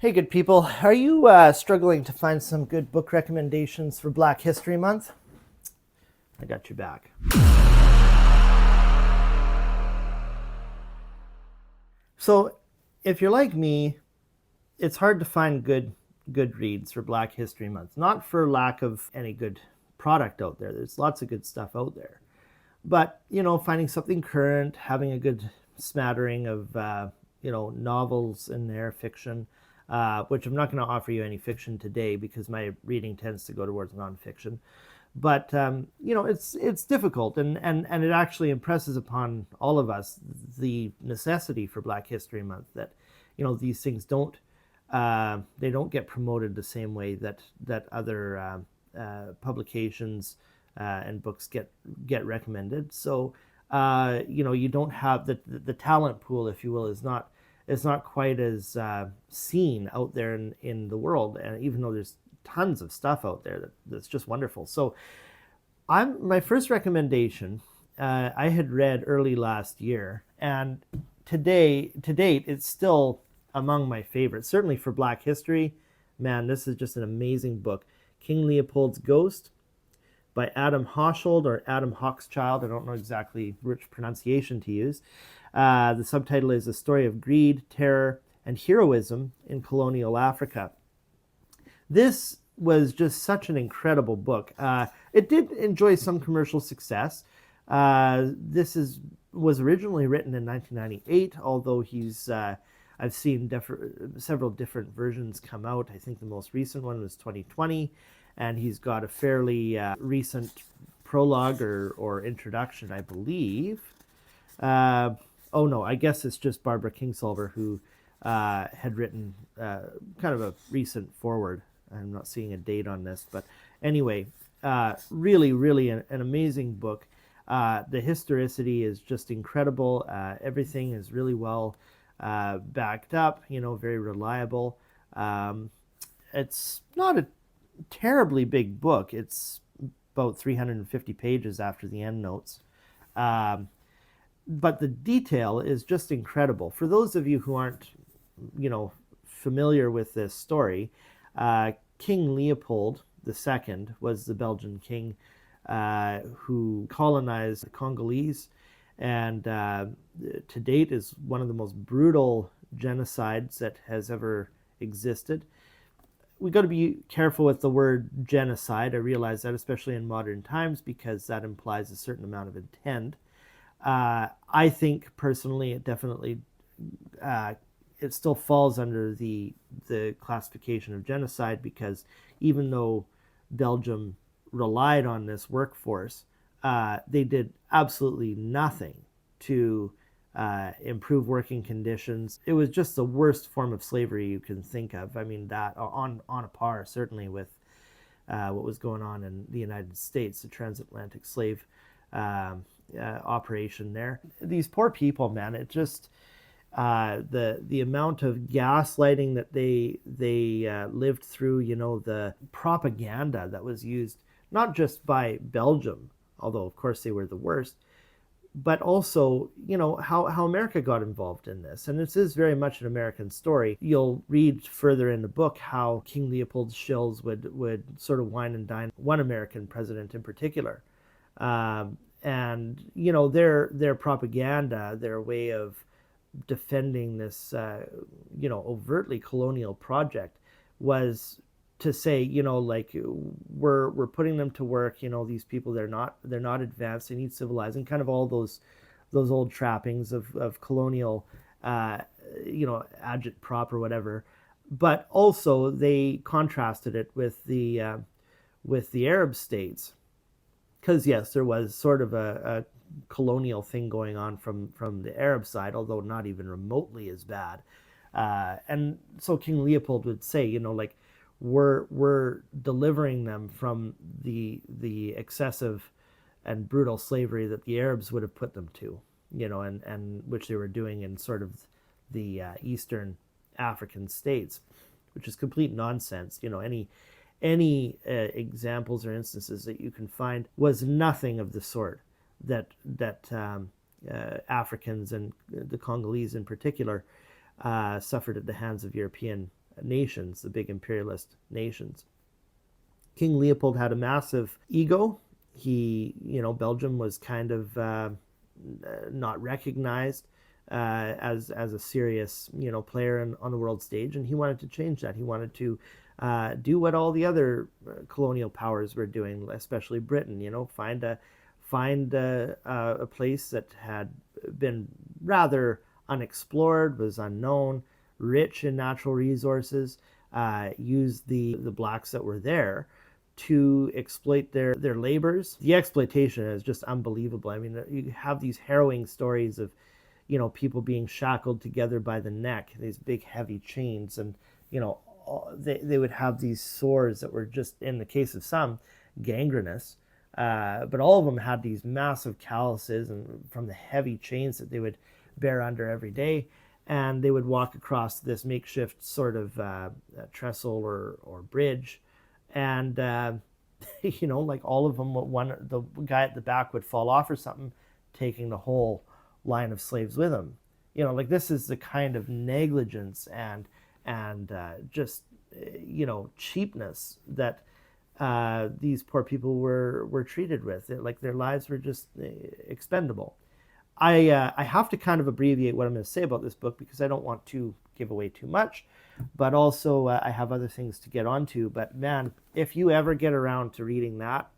Hey, good people. Are you struggling to find some good book recommendations for Black History Month? I got your back. So, if you're like me, it's hard to find good reads for Black History Month. Not for lack of any good product out there. There's lots of good stuff out there. But, finding something current, having a good smattering of, novels in there, fiction, which I'm not going to offer you any fiction today because my reading tends to go towards nonfiction. But, it's difficult, and it actually impresses upon all of us the necessity for Black History Month that, these things they don't get promoted the same way that other publications and books get recommended. So you don't have the talent pool, if you will, is not quite as seen out there in the world. And even though there's tons of stuff out there that's just wonderful. So my first recommendation I had read early last year, and to date it's still among my favorites. Certainly for Black history, man, this is just an amazing book. King Leopold's Ghost by Adam Hochschild or Adam Hochschild. I don't know exactly which pronunciation to use. The subtitle is A Story of Greed, Terror, and Heroism in Colonial Africa. This was just such an incredible book. It did enjoy some commercial success. Was originally written in 1998, although I've seen several different versions come out. I think the most recent one was 2020, and he's got a fairly recent prologue or introduction, I believe. Oh no, I guess it's just Barbara Kingsolver who had written kind of a recent foreword. I'm not seeing a date on this, but anyway, really, really an amazing book. The historicity is just incredible. Everything is really well backed up, very reliable. It's not a terribly big book. It's about 350 pages after the endnotes. But the detail is just incredible. For those of you who aren't, familiar with this story, King Leopold II was the Belgian king who colonized the Congolese, and to date is one of the most brutal genocides that has ever existed. We got to be careful with the word genocide. I realize that, especially in modern times, because that implies a certain amount of intent. I think personally, it definitely it still falls under the classification of genocide, because even though Belgium relied on this workforce, they did absolutely nothing to improve working conditions. It was just the worst form of slavery you can think of. I mean, that on a par certainly with what was going on in the United States, the transatlantic slave operation there. These poor people, man, it just the amount of gaslighting that they lived through, the propaganda that was used not just by Belgium, although of course they were the worst, but also, how America got involved in this. And this is very much an American story. You'll read further in the book how King Leopold's shills would sort of wine and dine one American president in particular. And, their propaganda, their way of defending this, overtly colonial project was to say, like, we're putting them to work. These people, they're not advanced. They need civilizing. Kind of all those old trappings of colonial, agitprop or whatever. But also they contrasted it with the Arab states, because yes, there was sort of a colonial thing going on from the Arab side, although not even remotely as bad. And so King Leopold would say, like, we're delivering them from the excessive and brutal slavery that the Arabs would have put them to, and which they were doing in sort of the Eastern African states, which is complete nonsense. Any examples or instances that you can find was nothing of the sort that Africans and the Congolese in particular suffered at the hands of European nations, the big imperialist nations. King Leopold had a massive ego. Belgium was kind of not recognized as a serious, player on the world stage, and he wanted to change that. He wanted to do what all the other colonial powers were doing, especially Britain. Find a place that had been rather unexplored, was unknown, rich in natural resources, use the blacks that were there to exploit their labors. The exploitation is just unbelievable. I mean, you have these harrowing stories of, people being shackled together by the neck, these big heavy chains, and, they would have these sores that were just, in the case of some, gangrenous. But all of them had these massive calluses and from the heavy chains that they would bear under every day. And they would walk across this makeshift sort of trestle or bridge. And, like all of them, the guy at the back would fall off or something, taking the whole line of slaves with him. This is the kind of negligence and just, cheapness that these poor people were treated with. Like their lives were just expendable. I have to kind of abbreviate what I'm going to say about this book because I don't want to give away too much, but also I have other things to get onto. But man, if you ever get around to reading that,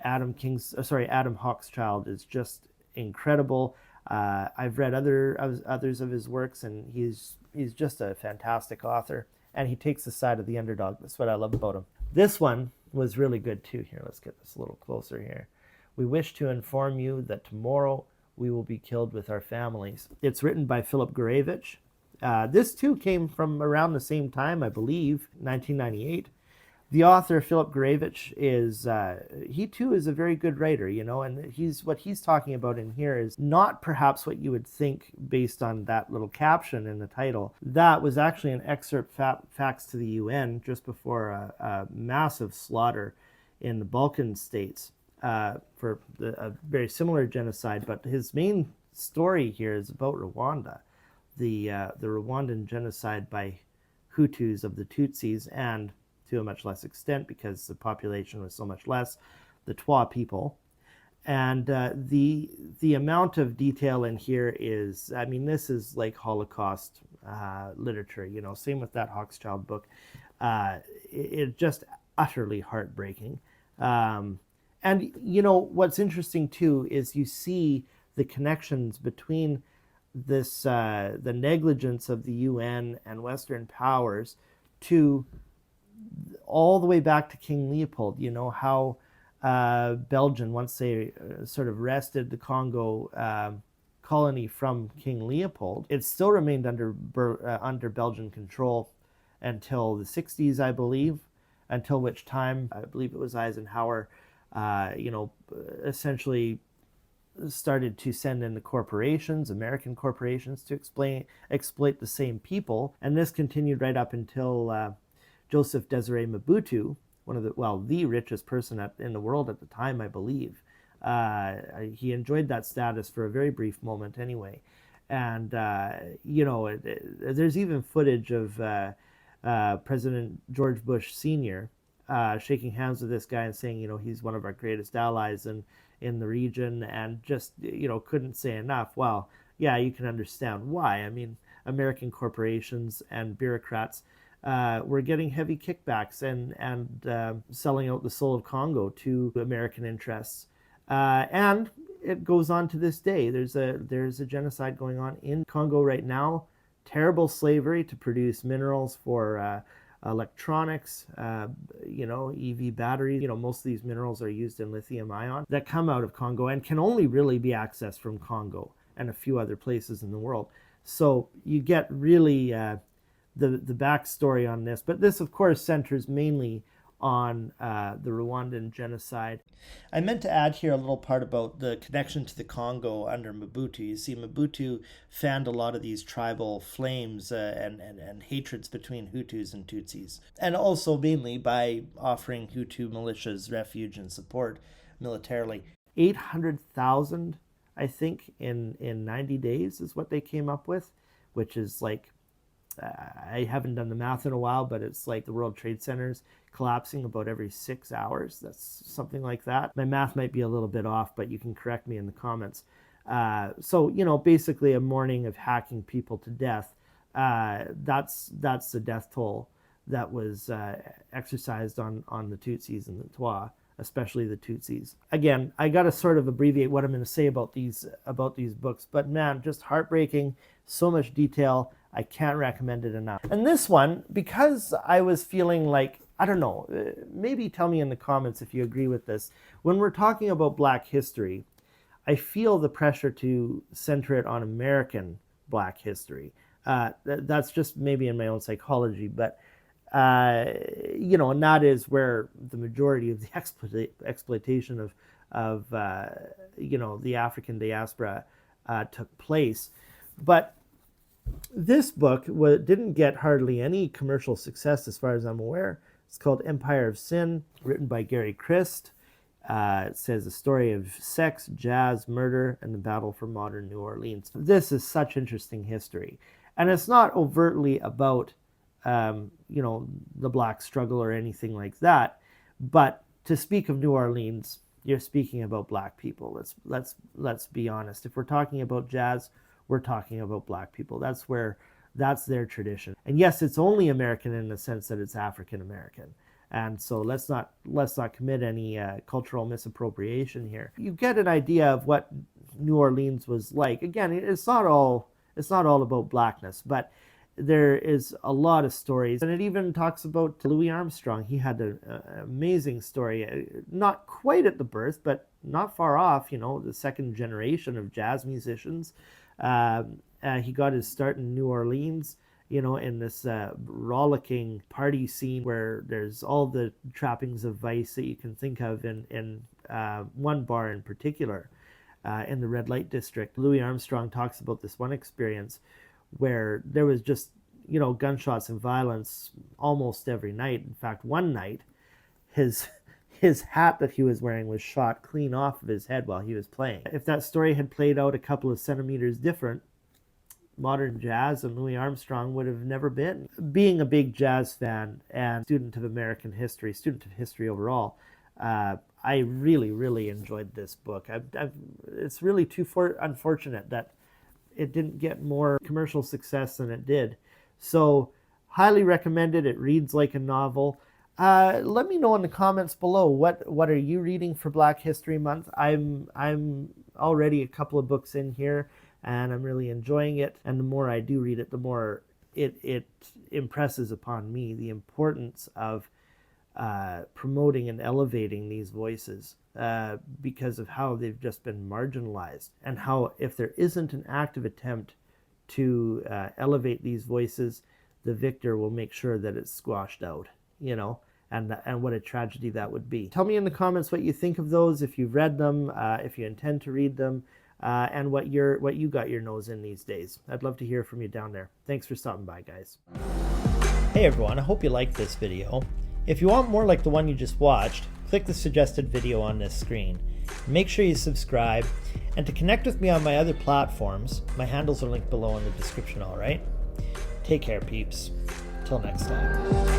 Adam Hochschild is just incredible. I've read others of his works, and he's just a fantastic author, and he takes the side of the underdog. That's what I love about him. This one was really good too. Here, let's get this a little closer here. We wish to inform you that tomorrow we will be killed with our families. It's written by Philip Gourevitch. This too came from around the same time, I believe, 1998. The author, Philip Gourevitch, he too is a very good writer, and what he's talking about in here is not perhaps what you would think based on that little caption in the title. That was actually an excerpt faxed to the UN just before a massive slaughter in the Balkan states for a very similar genocide. But his main story here is about Rwanda, the Rwandan genocide by Hutus of the Tutsis, and to a much less extent, because the population was so much less, the Twa people. And the amount of detail in here is, I mean, this is like Holocaust literature, same with that Hochschild book. It just utterly heartbreaking. And, what's interesting too is you see the connections between this, the negligence of the UN and Western powers to all the way back to King Leopold. How Belgium, once they sort of wrested the Congo colony from King Leopold, it still remained under Belgian control until the 60s, I believe, until which time, I believe it was Eisenhower, essentially started to send in the corporations, American corporations, to exploit the same people. And this continued right up until Joseph Desiree Mobutu, the richest person in the world at the time, I believe. He enjoyed that status for a very brief moment anyway. And, there's even footage of President George Bush Sr. Shaking hands with this guy and saying, he's one of our greatest allies in the region, and just, couldn't say enough. Well, yeah, you can understand why. I mean, American corporations and bureaucrats were getting heavy kickbacks and selling out the soul of Congo to American interests. And it goes on to this day. There's a genocide going on in Congo right now. Terrible slavery to produce minerals for electronics, EV batteries. Most of these minerals are used in lithium ion that come out of Congo and can only really be accessed from Congo and a few other places in the world. So you get really the backstory on this. But this, of course, centers mainly on the Rwandan genocide. I meant to add here a little part about the connection to the Congo under Mobutu. You see, Mobutu fanned a lot of these tribal flames and hatreds between Hutus and Tutsis, and also mainly by offering Hutu militias refuge and support militarily. 800,000, I think, in 90 days is what they came up with, which is like I haven't done the math in a while, but it's like the World Trade Center's collapsing about every 6 hours. That's something like that. My math might be a little bit off, but you can correct me in the comments. So, you know, basically a morning of hacking people to death. That's the death toll that was exercised on the Tutsis and the Twa, especially the Tutsis. Again, I got to sort of abbreviate what I'm going to say about these books, but man, just heartbreaking, so much detail. I can't recommend it enough. And this one, because I was feeling like, I don't know, maybe tell me in the comments if you agree with this. When we're talking about Black history, I feel the pressure to center it on American Black history. That's just maybe in my own psychology, but you know, and that is where the majority of the exploitation of you know, the African diaspora took place. But this book didn't get hardly any commercial success as far as I'm aware. It's called Empire of Sin, written by Gary Krist. It says the story of sex, jazz, murder, and the battle for modern New Orleans. This is such interesting history. And it's not overtly about, you know, the Black struggle or anything like that. But to speak of New Orleans, you're speaking about Black people. Let's be honest. If we're talking about jazz, we're talking about Black people. That's their tradition. And yes, it's only American in the sense that it's African American. And so let's not commit any cultural misappropriation here. You get an idea of what New Orleans was like. Again, it's not all about Blackness, but there is a lot of stories. And it even talks about Louis Armstrong. He had an amazing story, not quite at the birth, but not far off, you know, the second generation of jazz musicians. He got his start in New Orleans, you know, in this rollicking party scene where there's all the trappings of vice that you can think of in one bar in particular, in the red light district. Louis Armstrong talks about this one experience where there was just, you know, gunshots and violence almost every night. In fact, one night, his hat that he was wearing was shot clean off of his head while he was playing. If that story had played out a couple of centimeters different, modern jazz and Louis Armstrong would have never been. Being a big jazz fan and student of American history, student of history overall, I really, really enjoyed this book. It's really too unfortunate that it didn't get more commercial success than it did. So, highly recommended. It reads like a novel. Let me know in the comments below, what are you reading for Black History Month? I'm already a couple of books in here, and I'm really enjoying it. And the more I do read it, the more it impresses upon me the importance of promoting and elevating these voices because of how they've just been marginalized, and how if there isn't an active attempt to elevate these voices, the victor will make sure that it's squashed out, you know, and what a tragedy that would be. Tell me in the comments what you think of those, if you've read them, if you intend to read them, and what you got your nose in these days. I'd love to hear from you down there. Thanks for stopping by, guys. Hey everyone, I hope you liked this video. If you want more like the one you just watched, click the suggested video on this screen. Make sure you subscribe, and to connect with me on my other platforms, my handles are linked below in the description, alright? Take care, peeps. Till next time.